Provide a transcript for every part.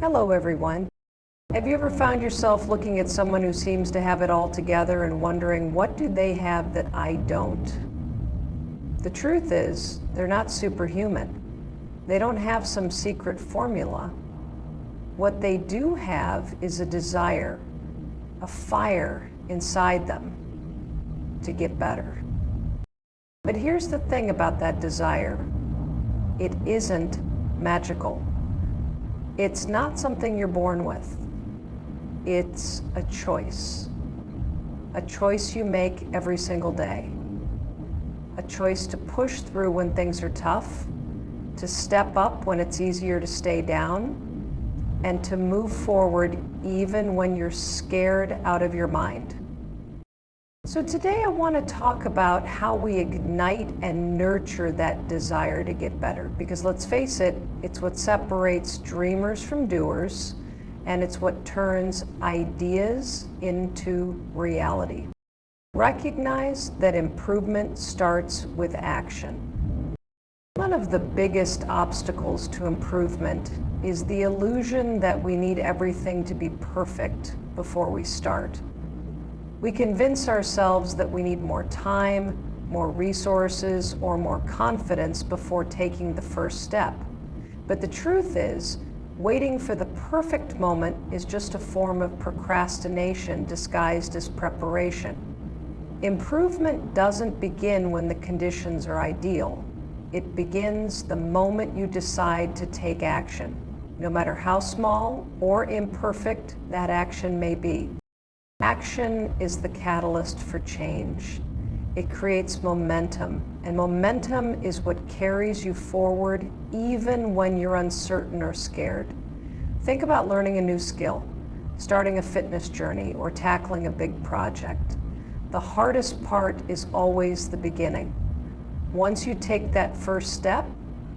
Hello, everyone. Have you ever found yourself looking at someone who seems to have it all together and wondering, what do they have that I don't? The truth is, they're not superhuman. They don't have some secret formula. What they do have is a desire, a fire inside them to get better. But here's the thing about that desire. It isn't magical. It's not something you're born with. It's a choice you make every single day. A choice to push through when things are tough, to step up when it's easier to stay down, and to move forward even when you're scared out of your mind. So today I want to talk about how we ignite and nurture that desire to get better. Because let's face it, it's what separates dreamers from doers, and it's what turns ideas into reality. Recognize that improvement starts with action. One of the biggest obstacles to improvement is the illusion that we need everything to be perfect before we start. We convince ourselves that we need more time, more resources, or more confidence before taking the first step. But the truth is, waiting for the perfect moment is just a form of procrastination disguised as preparation. Improvement doesn't begin when the conditions are ideal. It begins the moment you decide to take action, no matter how small or imperfect that action may be. Action is the catalyst for change. It creates momentum, and momentum is what carries you forward even when you're uncertain or scared. Think about learning a new skill, starting a fitness journey, or tackling a big project. The hardest part is always the beginning. Once you take that first step,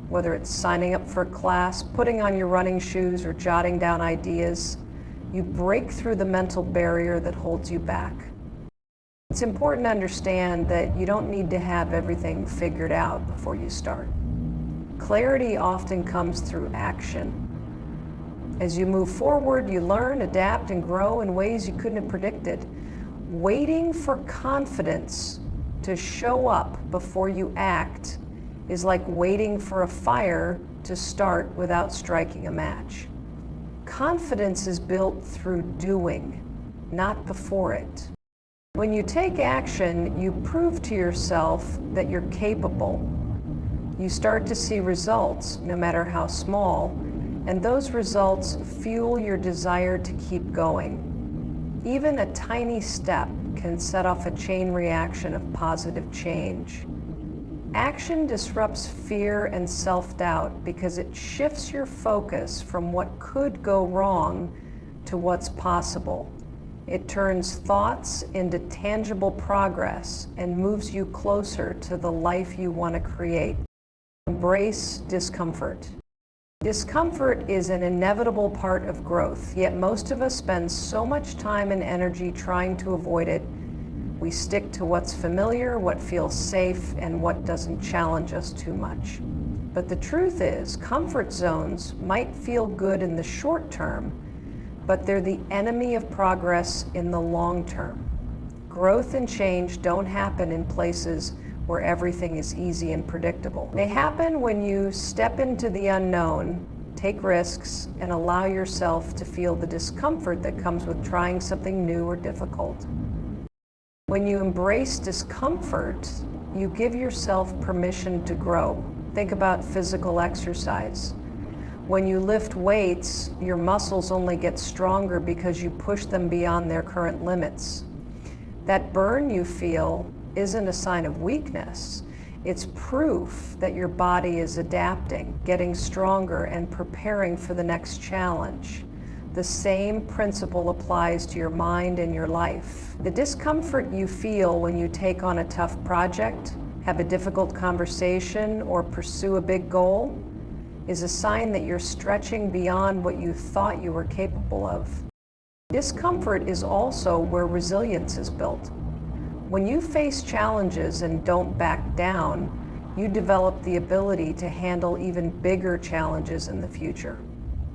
whether it's signing up for a class, putting on your running shoes, or jotting down ideas, you break through the mental barrier that holds you back. It's important to understand that you don't need to have everything figured out before you start. Clarity often comes through action. As you move forward, you learn, adapt, and grow in ways you couldn't have predicted. Waiting for confidence to show up before you act is like waiting for a fire to start without striking a match. Confidence is built through doing, not before it. When you take action, you prove to yourself that you're capable. You start to see results, no matter how small, and those results fuel your desire to keep going. Even a tiny step can set off a chain reaction of positive change. Action disrupts fear and self-doubt because it shifts your focus from what could go wrong to what's possible. It turns thoughts into tangible progress and moves you closer to the life you want to create. Embrace discomfort. Discomfort is an inevitable part of growth, yet most of us spend so much time and energy trying to avoid it. We stick to what's familiar, what feels safe, and what doesn't challenge us too much. But the truth is, comfort zones might feel good in the short term, but they're the enemy of progress in the long term. Growth and change don't happen in places where everything is easy and predictable. They happen when you step into the unknown, take risks, and allow yourself to feel the discomfort that comes with trying something new or difficult. When you embrace discomfort, you give yourself permission to grow. Think about physical exercise. When you lift weights, your muscles only get stronger because you push them beyond their current limits. That burn you feel isn't a sign of weakness. It's proof that your body is adapting, getting stronger, and preparing for the next challenge. The same principle applies to your mind and your life. The discomfort you feel when you take on a tough project, have a difficult conversation, or pursue a big goal is a sign that you're stretching beyond what you thought you were capable of. Discomfort is also where resilience is built. When you face challenges and don't back down, you develop the ability to handle even bigger challenges in the future.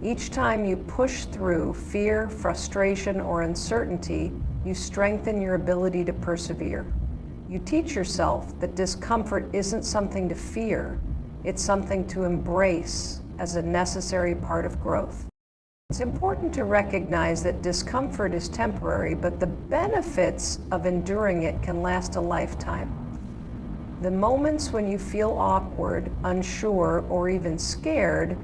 Each time you push through fear, frustration, or uncertainty, you strengthen your ability to persevere. You teach yourself that discomfort isn't something to fear, it's something to embrace as a necessary part of growth. It's important to recognize that discomfort is temporary, but the benefits of enduring it can last a lifetime. The moments when you feel awkward, unsure, or even scared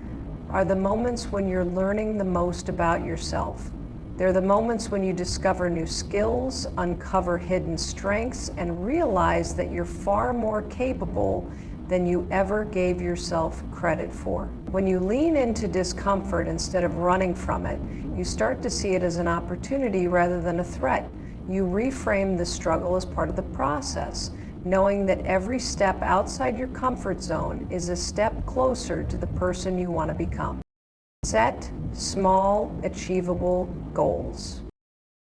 are the moments when you're learning the most about yourself. They're the moments when you discover new skills, uncover hidden strengths, and realize that you're far more capable than you ever gave yourself credit for. When you lean into discomfort instead of running from it, you start to see it as an opportunity rather than a threat. You reframe the struggle as part of the process, knowing that every step outside your comfort zone is a step closer to the person you want to become. Set small, achievable goals.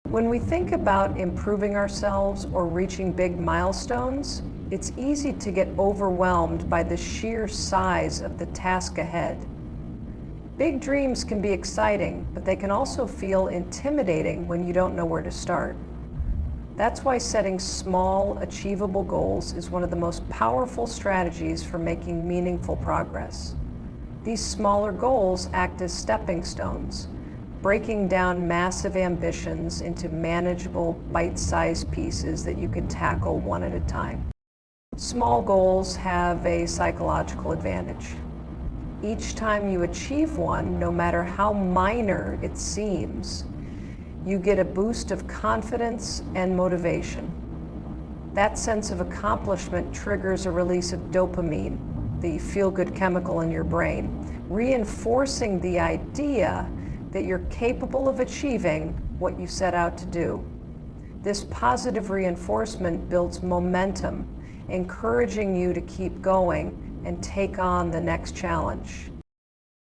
When we think about improving ourselves or reaching big milestones, it's easy to get overwhelmed by the sheer size of the task ahead. Big dreams can be exciting, but they can also feel intimidating when you don't know where to start. That's why setting small, achievable goals is one of the most powerful strategies for making meaningful progress. These smaller goals act as stepping stones, breaking down massive ambitions into manageable, bite-sized pieces that you can tackle one at a time. Small goals have a psychological advantage. Each time you achieve one, no matter how minor it seems, you get a boost of confidence and motivation. That sense of accomplishment triggers a release of dopamine, the feel-good chemical in your brain, reinforcing the idea that you're capable of achieving what you set out to do. This positive reinforcement builds momentum, encouraging you to keep going and take on the next challenge.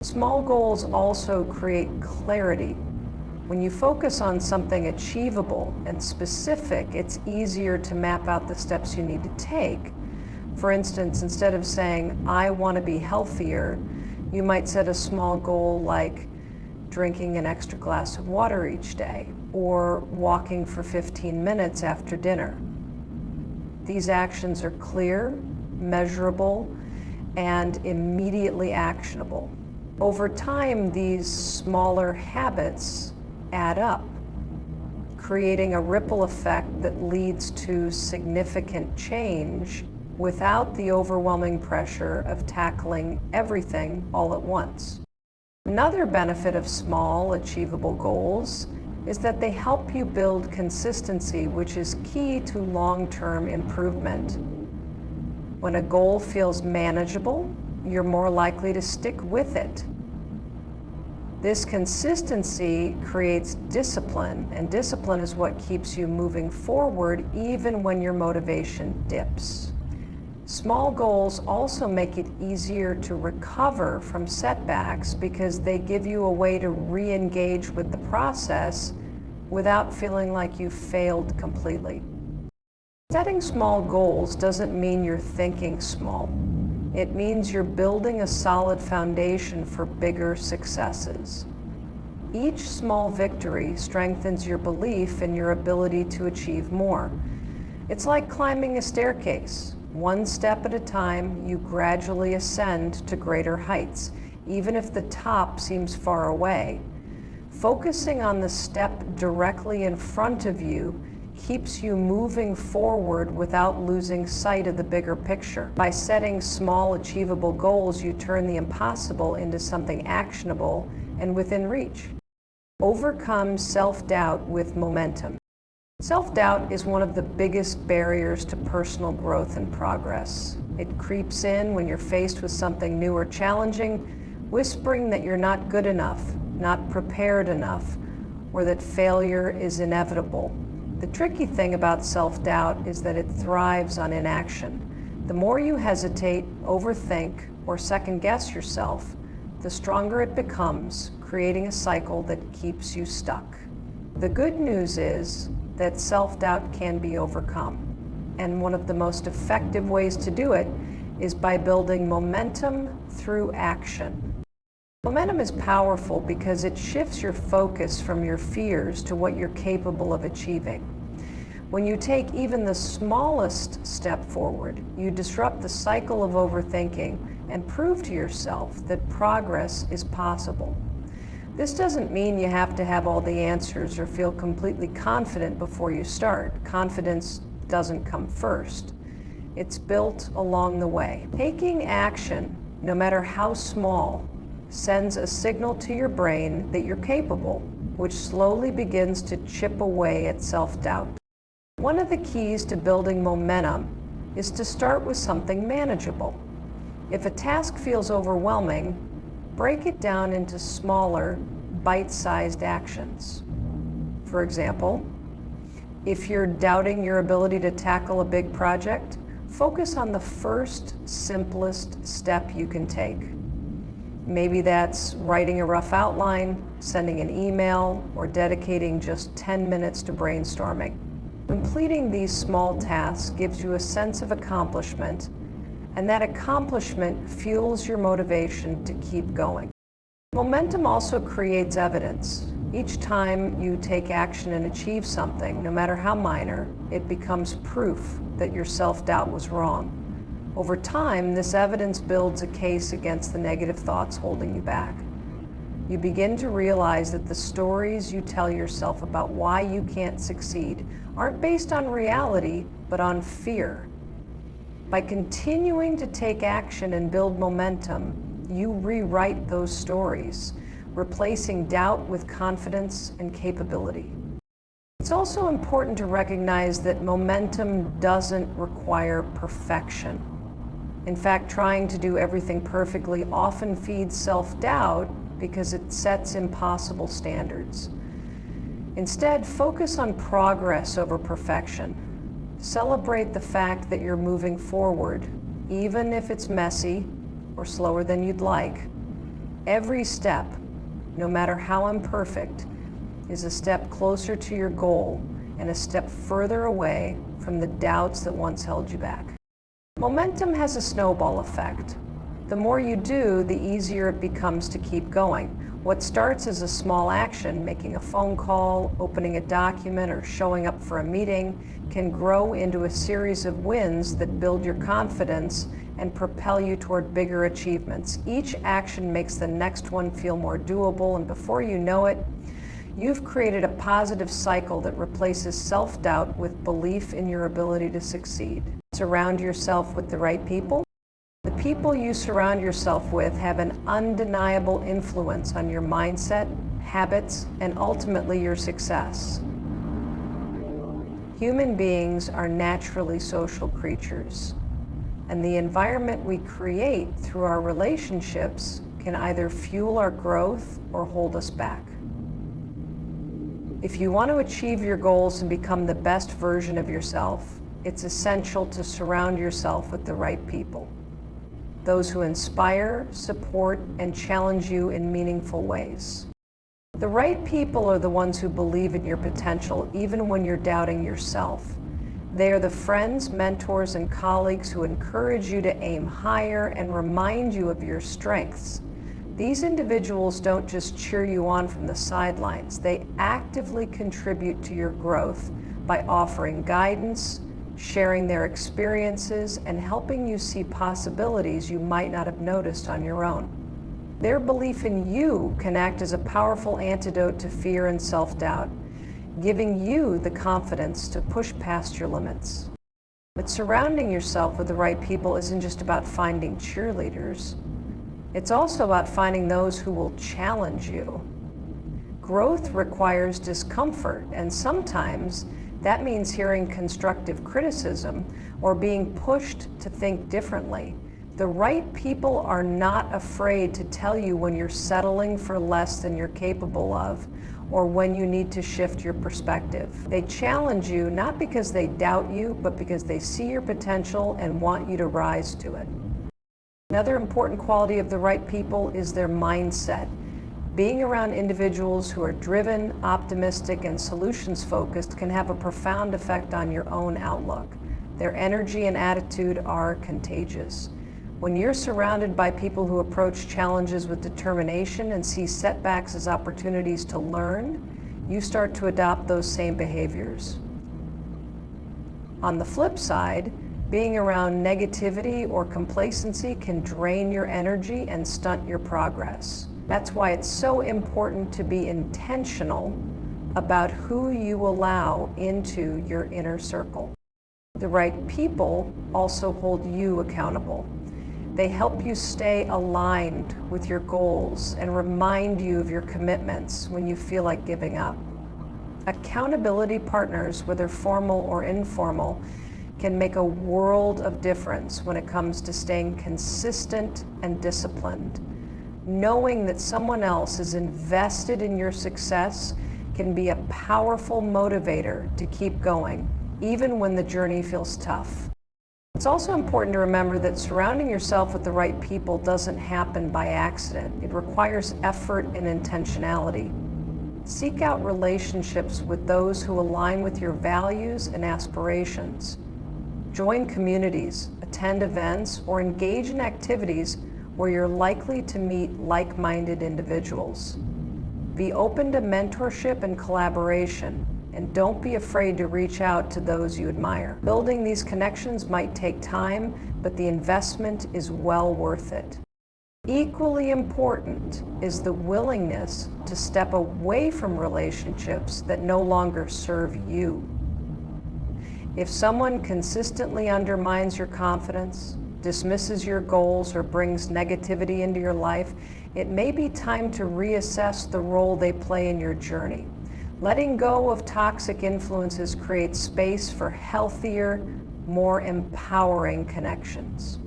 Small goals also create clarity. When you focus on something achievable and specific, it's easier to map out the steps you need to take. For instance, instead of saying, I want to be healthier, you might set a small goal like drinking an extra glass of water each day or walking for 15 minutes after dinner. These actions are clear, measurable, and immediately actionable. Over time, these smaller habits add up, creating a ripple effect that leads to significant change without the overwhelming pressure of tackling everything all at once. Another benefit of small, achievable goals is that they help you build consistency, which is key to long-term improvement. When a goal feels manageable, you're more likely to stick with it. This consistency creates discipline, and discipline is what keeps you moving forward even when your motivation dips. Small goals also make it easier to recover from setbacks because they give you a way to re-engage with the process without feeling like you failed completely. Setting small goals doesn't mean you're thinking small. It means you're building a solid foundation for bigger successes. Each small victory strengthens your belief in your ability to achieve more. It's like climbing a staircase. One step at a time, you gradually ascend to greater heights, even if the top seems far away. Focusing on the step directly in front of you keeps you moving forward without losing sight of the bigger picture. By setting small, achievable goals, you turn the impossible into something actionable and within reach. Overcome self-doubt with momentum. Self-doubt is one of the biggest barriers to personal growth and progress. It creeps in when you're faced with something new or challenging, whispering that you're not good enough, not prepared enough, or that failure is inevitable. The tricky thing about self-doubt is that it thrives on inaction. The more you hesitate, overthink, or second-guess yourself, the stronger it becomes, creating a cycle that keeps you stuck. The good news is that self-doubt can be overcome, and one of the most effective ways to do it is by building momentum through action. Momentum is powerful because it shifts your focus from your fears to what you're capable of achieving. When you take even the smallest step forward, you disrupt the cycle of overthinking and prove to yourself that progress is possible. This doesn't mean you have to have all the answers or feel completely confident before you start. Confidence doesn't come first. It's built along the way. Taking action, no matter how small, sends a signal to your brain that you're capable, which slowly begins to chip away at self-doubt. One of the keys to building momentum is to start with something manageable. If a task feels overwhelming, break it down into smaller, bite-sized actions. For example, if you're doubting your ability to tackle a big project, focus on the first, simplest step you can take. Maybe that's writing a rough outline, sending an email, or dedicating just 10 minutes to brainstorming. Completing these small tasks gives you a sense of accomplishment, and that accomplishment fuels your motivation to keep going. Momentum also creates evidence. Each time you take action and achieve something, no matter how minor, it becomes proof that your self-doubt was wrong. Over time, this evidence builds a case against the negative thoughts holding you back. You begin to realize that the stories you tell yourself about why you can't succeed aren't based on reality, but on fear. By continuing to take action and build momentum, you rewrite those stories, replacing doubt with confidence and capability. It's also important to recognize that momentum doesn't require perfection. In fact, trying to do everything perfectly often feeds self-doubt because it sets impossible standards. Instead, focus on progress over perfection. Celebrate the fact that you're moving forward, even if it's messy or slower than you'd like. Every step, no matter how imperfect, is a step closer to your goal and a step further away from the doubts that once held you back. Momentum has a snowball effect. The more you do, the easier it becomes to keep going. What starts as a small action, making a phone call, opening a document, or showing up for a meeting, can grow into a series of wins that build your confidence and propel you toward bigger achievements. Each action makes the next one feel more doable, and before you know it, you've created a positive cycle that replaces self-doubt with belief in your ability to succeed. Surround yourself with the right people. The people you surround yourself with have an undeniable influence on your mindset, habits, and ultimately your success. Human beings are naturally social creatures, and the environment we create through our relationships can either fuel our growth or hold us back. If you want to achieve your goals and become the best version of yourself, it's essential to surround yourself with the right people. Those who inspire, support, and challenge you in meaningful ways. The right people are the ones who believe in your potential, even when you're doubting yourself. They are the friends, mentors, and colleagues who encourage you to aim higher and remind you of your strengths. These individuals don't just cheer you on from the sidelines. They actively contribute to your growth by offering guidance, sharing their experiences, and helping you see possibilities you might not have noticed on your own. Their belief in you can act as a powerful antidote to fear and self-doubt, giving you the confidence to push past your limits. But surrounding yourself with the right people isn't just about finding cheerleaders. It's also about finding those who will challenge you. Growth requires discomfort, and sometimes that means hearing constructive criticism or being pushed to think differently. The right people are not afraid to tell you when you're settling for less than you're capable of, or when you need to shift your perspective. They challenge you not because they doubt you, but because they see your potential and want you to rise to it. Another important quality of the right people is their mindset. Being around individuals who are driven, optimistic, and solutions-focused can have a profound effect on your own outlook. Their energy and attitude are contagious. When you're surrounded by people who approach challenges with determination and see setbacks as opportunities to learn, you start to adopt those same behaviors. On the flip side, being around negativity or complacency can drain your energy and stunt your progress. That's why it's so important to be intentional about who you allow into your inner circle. The right people also hold you accountable. They help you stay aligned with your goals and remind you of your commitments when you feel like giving up. Accountability partners, whether formal or informal, can make a world of difference when it comes to staying consistent and disciplined. Knowing that someone else is invested in your success can be a powerful motivator to keep going, even when the journey feels tough. It's also important to remember that surrounding yourself with the right people doesn't happen by accident. It requires effort and intentionality. Seek out relationships with those who align with your values and aspirations. Join communities, attend events, or engage in activities where you're likely to meet like-minded individuals. Be open to mentorship and collaboration, and don't be afraid to reach out to those you admire. Building these connections might take time, but the investment is well worth it. Equally important is the willingness to step away from relationships that no longer serve you. If someone consistently undermines your confidence, dismisses your goals, or brings negativity into your life, it may be time to reassess the role they play in your journey. Letting go of toxic influences creates space for healthier, more empowering connections.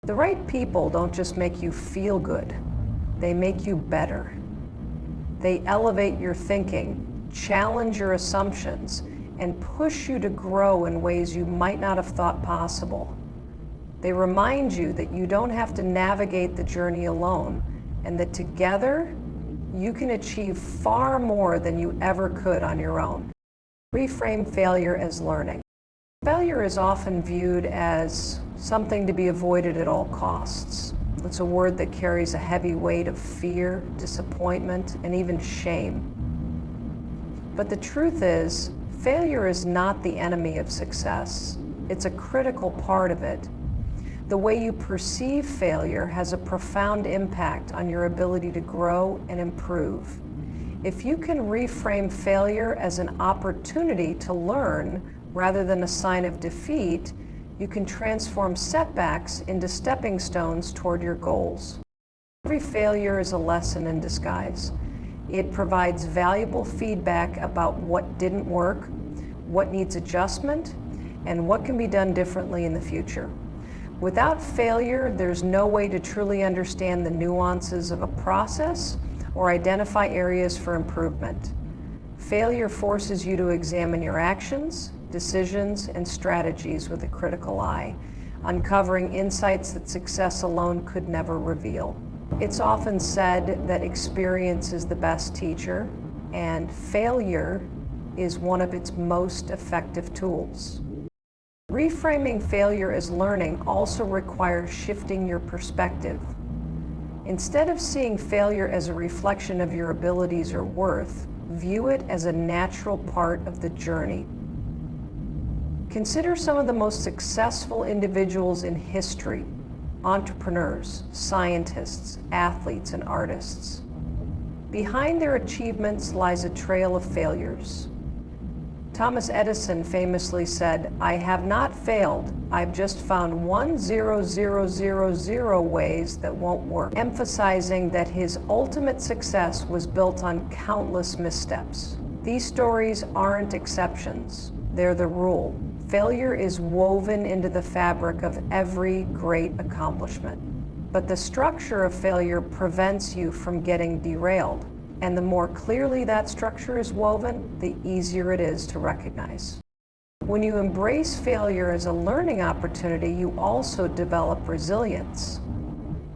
The right people don't just make you feel good, they make you better. They elevate your thinking, challenge your assumptions, and push you to grow in ways you might not have thought possible. They remind you that you don't have to navigate the journey alone, and that together you can achieve far more than you ever could on your own. Reframe failure as learning. Failure is often viewed as something to be avoided at all costs. It's a word that carries a heavy weight of fear, disappointment, and even shame. But the truth is, failure is not the enemy of success. It's a critical part of it. The way you perceive failure has a profound impact on your ability to grow and improve. If you can reframe failure as an opportunity to learn rather than a sign of defeat, you can transform setbacks into stepping stones toward your goals. Every failure is a lesson in disguise. It provides valuable feedback about what didn't work, what needs adjustment, and what can be done differently in the future. Without failure, there's no way to truly understand the nuances of a process or identify areas for improvement. Failure forces you to examine your actions, decisions, and strategies with a critical eye, uncovering insights that success alone could never reveal. It's often said that experience is the best teacher, and failure is one of its most effective tools. Reframing failure as learning also requires shifting your perspective. Instead of seeing failure as a reflection of your abilities or worth, view it as a natural part of the journey. Consider some of the most successful individuals in history: entrepreneurs, scientists, athletes, and artists. Behind their achievements lies a trail of failures. Thomas Edison famously said, "I have not failed, I've just found 1,0,0,0,0 ways that won't work," emphasizing that his ultimate success was built on countless missteps. These stories aren't exceptions, they're the rule. Failure is woven into the fabric of every great accomplishment. But the structure of failure prevents you from getting derailed. And the more clearly that structure is woven, the easier it is to recognize. When you embrace failure as a learning opportunity, you also develop resilience.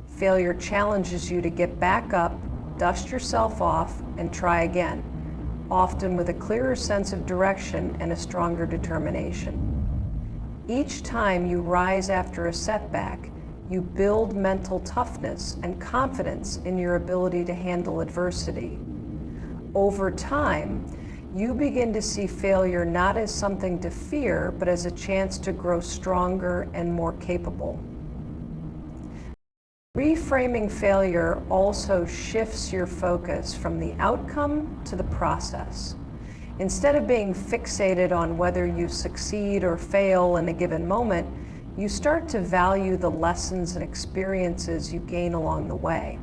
Failure challenges you to get back up, dust yourself off, and try again, often with a clearer sense of direction and a stronger determination. Each time you rise after a setback, you build mental toughness and confidence in your ability to handle adversity. Over time, you begin to see failure not as something to fear, but as a chance to grow stronger and more capable. Reframing failure also shifts your focus from the outcome to the process. Instead of being fixated on whether you succeed or fail in a given moment, you start to value the lessons and experiences you gain along the way.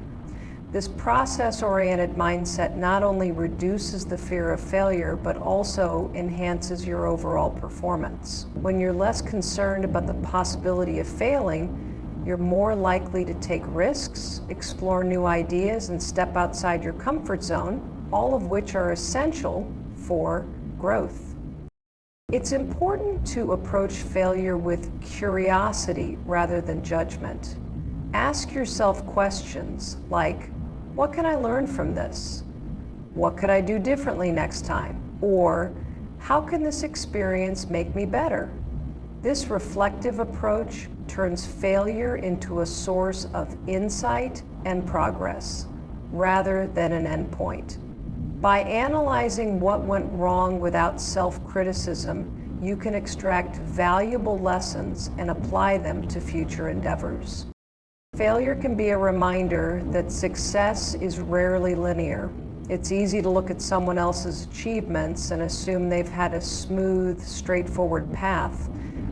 This process-oriented mindset not only reduces the fear of failure, but also enhances your overall performance. When you're less concerned about the possibility of failing, you're more likely to take risks, explore new ideas, and step outside your comfort zone, all of which are essential for growth. It's important to approach failure with curiosity rather than judgment. Ask yourself questions like, what can I learn from this? What could I do differently next time? Or, how can this experience make me better? This reflective approach turns failure into a source of insight and progress, rather than an endpoint. By analyzing what went wrong without self-criticism, you can extract valuable lessons and apply them to future endeavors. Failure can be a reminder that success is rarely linear. It's easy to look at someone else's achievements and assume they've had a smooth, straightforward path.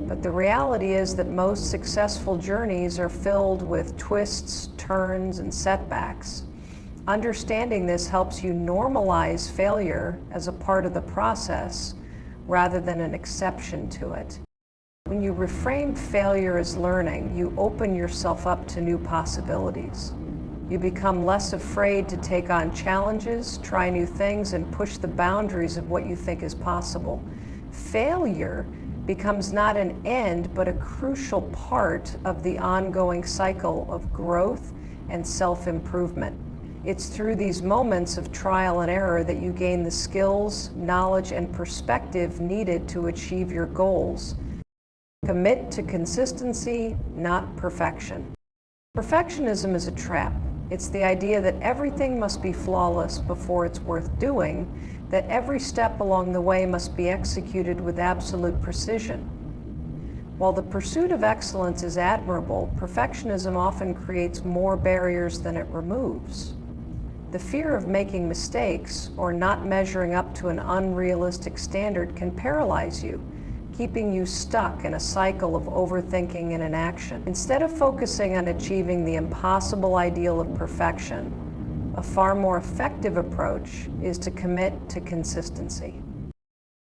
But the reality is that most successful journeys are filled with twists, turns, and setbacks. Understanding this helps you normalize failure as a part of the process rather than an exception to it. When you reframe failure as learning, you open yourself up to new possibilities. You become less afraid to take on challenges, try new things, and push the boundaries of what you think is possible. Failure becomes not an end, but a crucial part of the ongoing cycle of growth and self-improvement. It's through these moments of trial and error that you gain the skills, knowledge, and perspective needed to achieve your goals. Commit to consistency, not perfection. Perfectionism is a trap. It's the idea that everything must be flawless before it's worth doing, that every step along the way must be executed with absolute precision. While the pursuit of excellence is admirable, perfectionism often creates more barriers than it removes. The fear of making mistakes or not measuring up to an unrealistic standard can paralyze you, keeping you stuck in a cycle of overthinking and inaction. Instead of focusing on achieving the impossible ideal of perfection, a far more effective approach is to commit to consistency.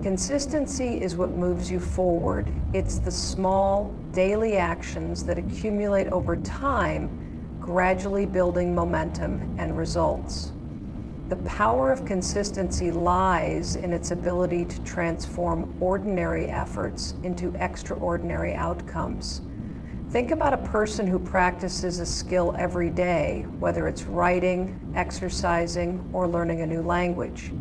Consistency is what moves you forward. It's the small, daily actions that accumulate over time, gradually building momentum and results. The power of consistency lies in its ability to transform ordinary efforts into extraordinary outcomes. Think about a person who practices a skill every day, whether it's writing, exercising, or learning a new language.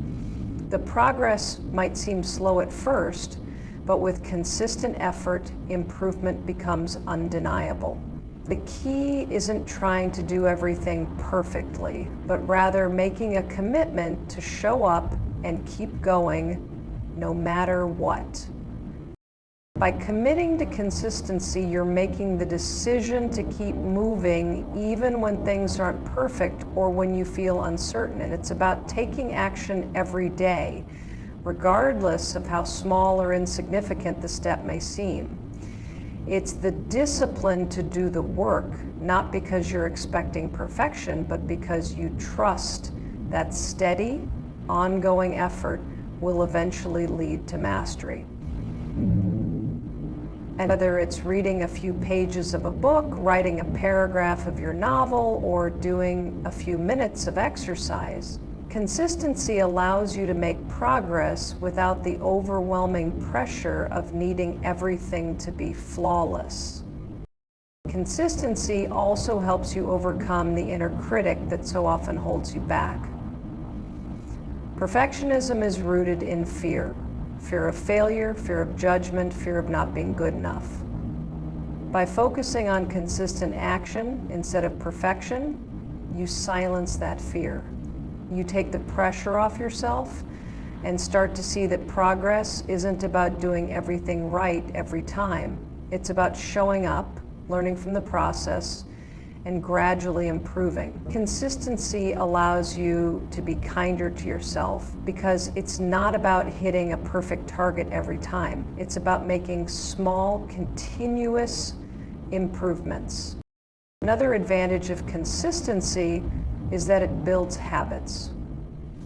The progress might seem slow at first, but with consistent effort, improvement becomes undeniable. The key isn't trying to do everything perfectly, but rather making a commitment to show up and keep going no matter what. By committing to consistency, you're making the decision to keep moving even when things aren't perfect or when you feel uncertain. And it's about taking action every day, regardless of how small or insignificant the step may seem. It's the discipline to do the work, not because you're expecting perfection, but because you trust that steady, ongoing effort will eventually lead to mastery. And whether it's reading a few pages of a book, writing a paragraph of your novel, or doing a few minutes of exercise, consistency allows you to make progress without the overwhelming pressure of needing everything to be flawless. Consistency also helps you overcome the inner critic that so often holds you back. Perfectionism is rooted in fear. Fear of failure, fear of judgment, fear of not being good enough. By focusing on consistent action instead of perfection, you silence that fear. You take the pressure off yourself and start to see that progress isn't about doing everything right every time. It's about showing up, learning from the process, and gradually improving. Consistency allows you to be kinder to yourself because it's not about hitting a perfect target every time. It's about making small, continuous improvements. Another advantage of consistency is that it builds habits.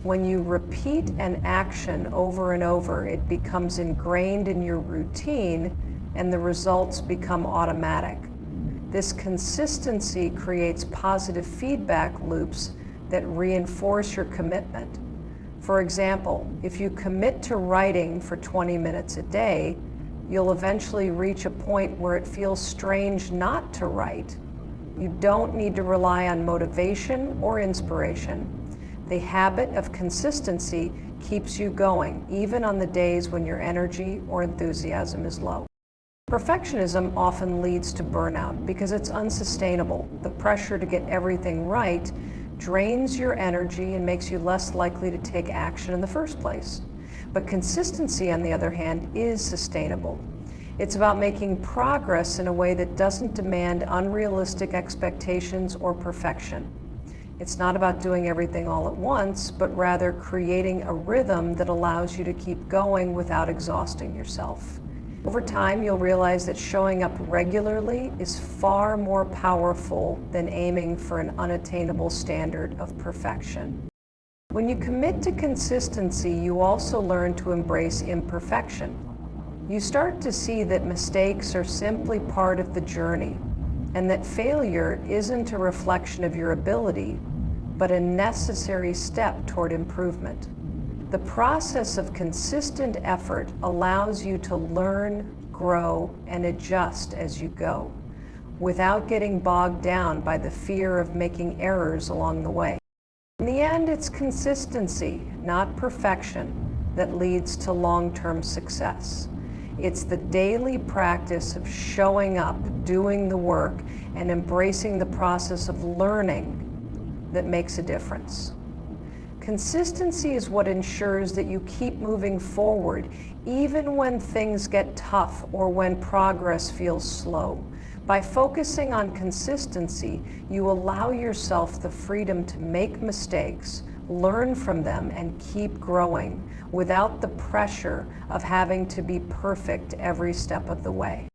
When you repeat an action over and over, it becomes ingrained in your routine and the results become automatic. This consistency creates positive feedback loops that reinforce your commitment. For example, if you commit to writing for 20 minutes a day, you'll eventually reach a point where it feels strange not to write. You don't need to rely on motivation or inspiration. The habit of consistency keeps you going, even on the days when your energy or enthusiasm is low. Perfectionism often leads to burnout because it's unsustainable. The pressure to get everything right drains your energy and makes you less likely to take action in the first place. But consistency, on the other hand, is sustainable. It's about making progress in a way that doesn't demand unrealistic expectations or perfection. It's not about doing everything all at once, but rather creating a rhythm that allows you to keep going without exhausting yourself. Over time, you'll realize that showing up regularly is far more powerful than aiming for an unattainable standard of perfection. When you commit to consistency, you also learn to embrace imperfection. You start to see that mistakes are simply part of the journey, and that failure isn't a reflection of your ability, but a necessary step toward improvement. The process of consistent effort allows you to learn, grow, and adjust as you go, without getting bogged down by the fear of making errors along the way. In the end, it's consistency, not perfection, that leads to long-term success. It's the daily practice of showing up, doing the work, and embracing the process of learning that makes a difference. Consistency is what ensures that you keep moving forward, even when things get tough or when progress feels slow. By focusing on consistency, you allow yourself the freedom to make mistakes, learn from them, and keep growing without the pressure of having to be perfect every step of the way.